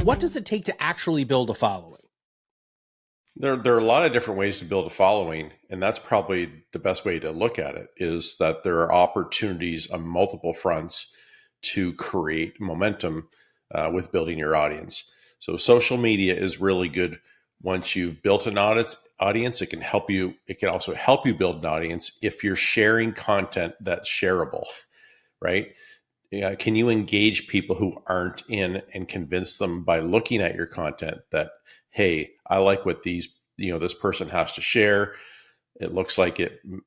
what does it take to actually build a following? There are a lot of different ways to build a following, and that's probably the best way to look at it, is that there are opportunities on multiple fronts to create momentum with building your audience. So social media is really good. Once you've built an audience, it can help you. It can also help you build an audience if you're sharing content that's shareable, right? Can you engage people who aren't in and convince them by looking at your content that, hey, I like what this person has to share. It looks like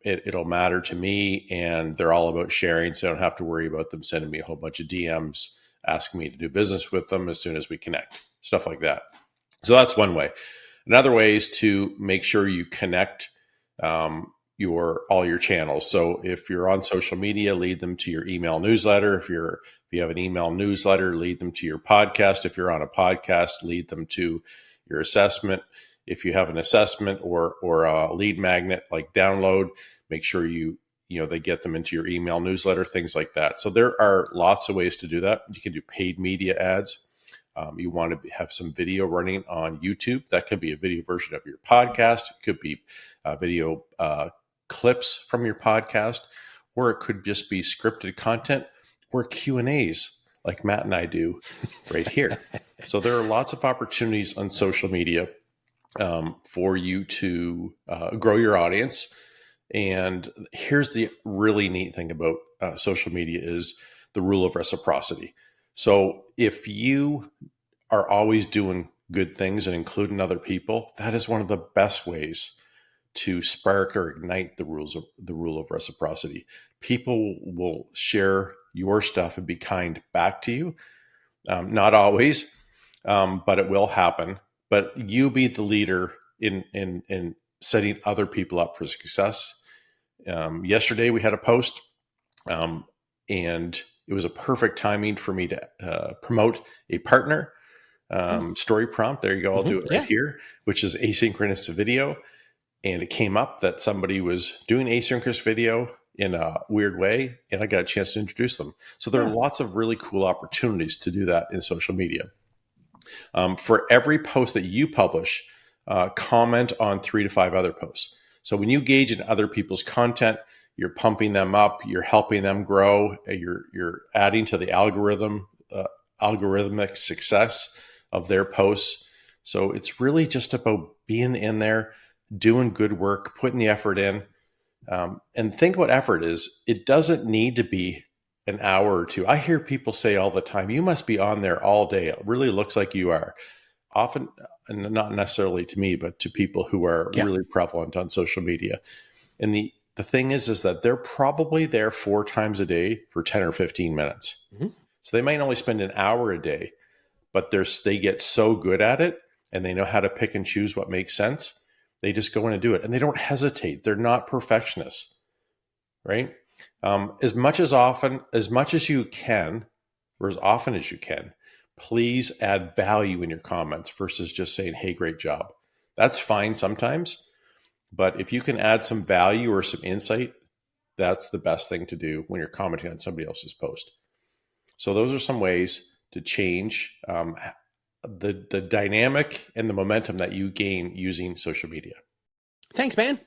it'll matter to me, and they're all about sharing, so I don't have to worry about them sending me a whole bunch of DMs asking me to do business with them as soon as we connect, stuff like that. So that's one way. Another way is to make sure you connect all your channels. So if you're on social media, lead them to your email newsletter. If you have an email newsletter, lead them to your podcast. If you're on a podcast, lead them to your assessment. If you have an assessment or a lead magnet like download, make sure they get them into your email newsletter, things like that. So there are lots of ways to do that. You can do paid media ads. You want to have some video running on YouTube. That could be a video version of your podcast. It could be video clips from your podcast, or it could just be scripted content or Q&As like Matt and I do right here. So there are lots of opportunities on social media for you to grow your audience. And here's the really neat thing about social media is the rule of reciprocity. So if you are always doing good things and including other people, that is one of the best ways to spark or ignite the rule of reciprocity. People will share your stuff and be kind back to you. Not always, but it will happen. But you be the leader in setting other people up for success. Yesterday we had a post, and it was a perfect timing for me to promote a partner story prompt. There you go. I'll do it right here, which is asynchronous video. And it came up that somebody was doing asynchronous video in a weird way, and I got a chance to introduce them. So there are lots of really cool opportunities to do that in social media. For every post that you publish, comment on 3 to 5 other posts. So when you engage in other people's content, you're pumping them up, you're helping them grow, you're adding to the algorithmic success of their posts. So it's really just about being in there, doing good work, putting the effort in. And think what effort is. It doesn't need to be an hour or two. I hear people say all the time, you must be on there all day. It really looks like you are. Often, and not necessarily to me, but to people who are really prevalent on social media. And the thing is that they're probably there 4 times a day for 10 or 15 minutes. Mm-hmm. So they might only spend an hour a day, but they get so good at it and they know how to pick and choose what makes sense. They just go in and do it, and they don't hesitate. They're not perfectionists, right? As much as you can, or as often as you can, please add value in your comments versus just saying, hey, great job. That's fine sometimes, but if you can add some value or some insight, that's the best thing to do when you're commenting on somebody else's post. So those are some ways to change the dynamic and the momentum that you gain using social media. Thanks, man.